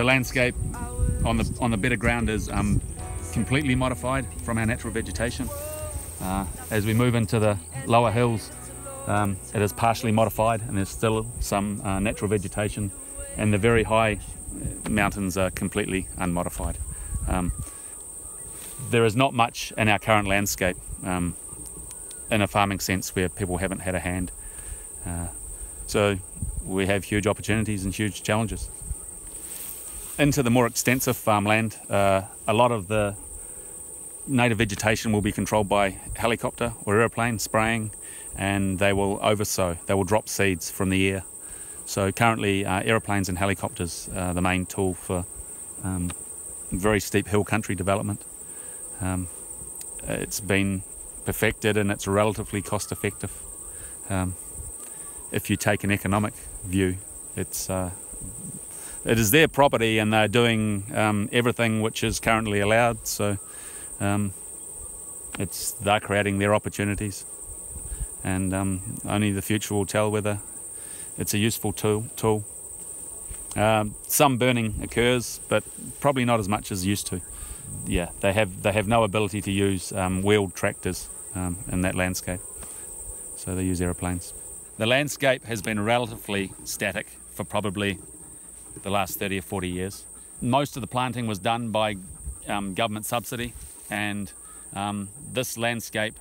the landscape on the better ground is completely modified from our natural vegetation. As we move into the lower hills, it is partially modified, and there's still some natural vegetation, and the very high mountains are completely unmodified. There is not much in our current landscape in a farming sense where people haven't had a hand. So we have huge opportunities and huge challenges. Into the more extensive farmland, a lot of the native vegetation will be controlled by helicopter or aeroplane spraying, and they will oversow, they will drop seeds from the air. So currently aeroplanes and helicopters are the main tool for very steep hill country development. It's been perfected and it's relatively cost effective. If you take an economic view, it is their property and they're doing everything which is currently allowed, so they're creating their opportunities, and only the future will tell whether it's a useful tool. Some burning occurs, but probably not as much as used to. Yeah, they have no ability to use wheeled tractors in that landscape, so they use aeroplanes. The landscape has been relatively static for probably the last 30 or 40 years. Most of the planting was done by government subsidy, and this landscape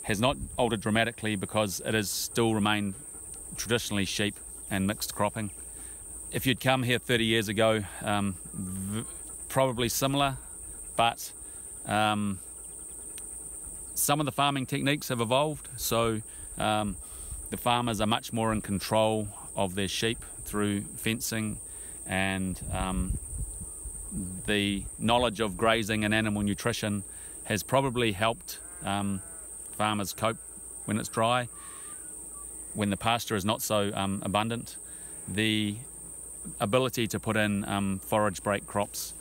has not altered dramatically because it has still remained traditionally sheep and mixed cropping. If you'd come here 30 years ago, probably similar, but some of the farming techniques have evolved, so the farmers are much more in control of their sheep through fencing, and the knowledge of grazing and animal nutrition has probably helped farmers cope when it's dry, when the pasture is not so abundant. The ability to put in forage break crops.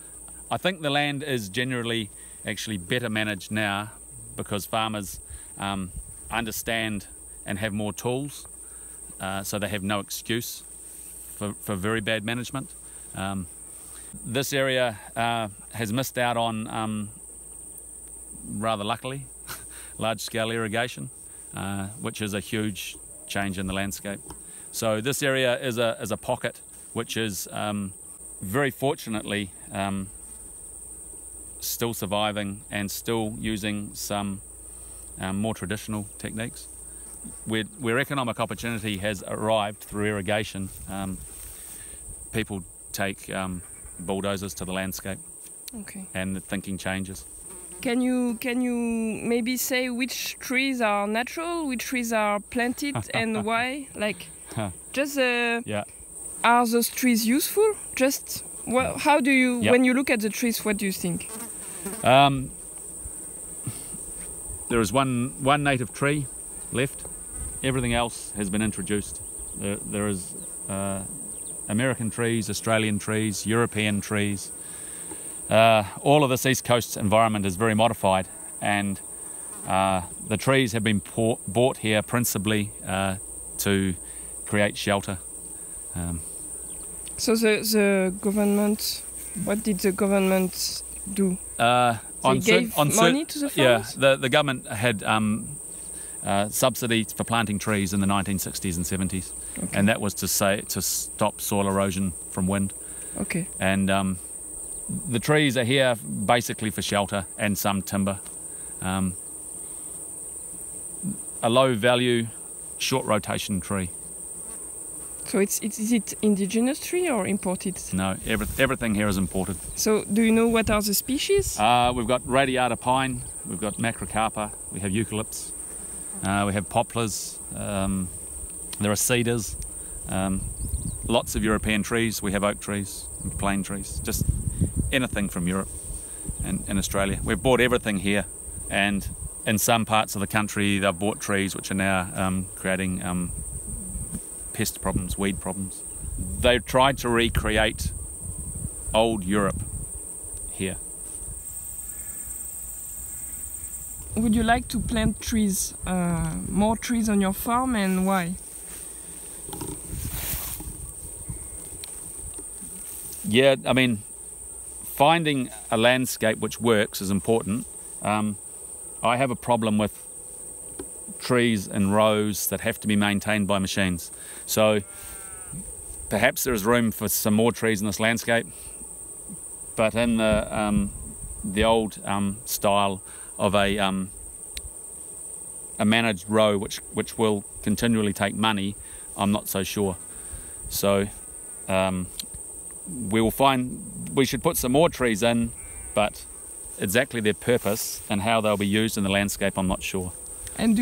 I think the land is generally actually better managed now because farmers understand and have more tools, so they have no excuse for very bad management. This area has missed out on, rather luckily, large-scale irrigation, which is a huge change in the landscape. So this area is a pocket which is very fortunately still surviving and still using some more traditional techniques. Where economic opportunity has arrived through irrigation, people take bulldozers to the landscape. Okay. And the thinking changes. Can you maybe say which trees are natural, which trees are planted, and why? Like, just yeah. Are those trees useful? Just how do you, when you look at the trees, what do you think? There is one native tree left. Everything else has been introduced. There is American trees, Australian trees, European trees. All of this East Coast environment is very modified, and the trees have been bought here principally to create shelter. So the government, what did the government do? They gave money to the farmers? Yeah, the government had subsidies for planting trees in the 1960s and 70s, okay. And that was to stop soil erosion from wind. Okay. And the trees are here basically for shelter and some timber. A low value, short rotation tree. So is it indigenous tree or imported? No, everything here is imported. So do you know what are the species? We've got radiata pine, we've got macrocarpa, we have eucalypts, we have poplars, there are cedars, lots of European trees, we have oak trees, and plane trees, just anything from Europe and Australia. We've bought everything here, and in some parts of the country they've bought trees which are now creating pest problems, weed problems. They've tried to recreate old Europe here. Would you like to plant trees, more trees on your farm, and why? Yeah, I mean, finding a landscape which works is important. I have a problem with trees in rows that have to be maintained by machines. So perhaps there is room for some more trees in this landscape, but in the old style of a managed row which will continually take money, I'm not so sure. So we should put some more trees in, but exactly their purpose and how they'll be used in the landscape, I'm not sure. And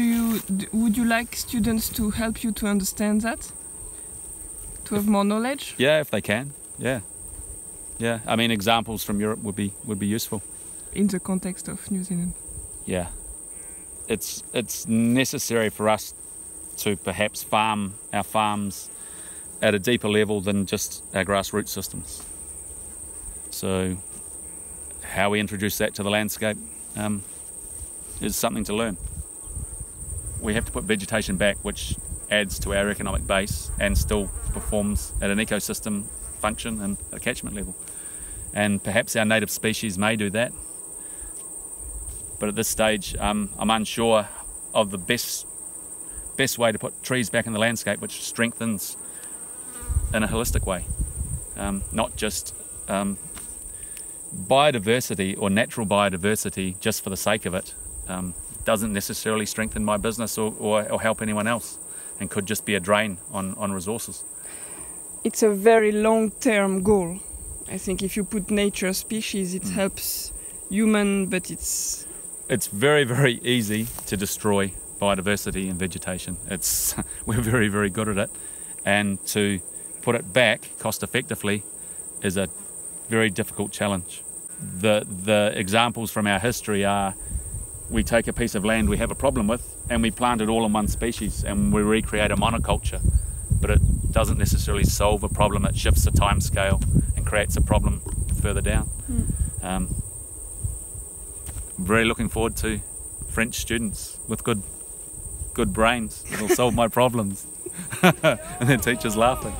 would you like students to help you to understand that? To have more knowledge? Yeah, if they can. Yeah. Yeah. I mean, examples from Europe would be useful. In the context of New Zealand. Yeah. It's necessary for us to perhaps farm our farms at a deeper level than just our grassroots systems. So how we introduce that to the landscape is something to learn. We have to put vegetation back, which adds to our economic base and still performs at an ecosystem function and a catchment level. And perhaps our native species may do that. But at this stage, I'm unsure of the best way to put trees back in the landscape, which strengthens in a holistic way, not just biodiversity or natural biodiversity just for the sake of it. Doesn't necessarily strengthen my business or help anyone else, and could just be a drain on resources. It's a very long-term goal. I think if you put nature species, it helps human, but it's very, very easy to destroy biodiversity and vegetation. We're very, very good at it, and to put it back cost effectively is a very difficult challenge. The examples from our history are: we take a piece of land we have a problem with and we plant it all in one species and we recreate a monoculture, but it doesn't necessarily solve a problem. It shifts the time scale and creates a problem further down. Very looking forward to French students with good brains that'll solve my problems and their teachers laughing.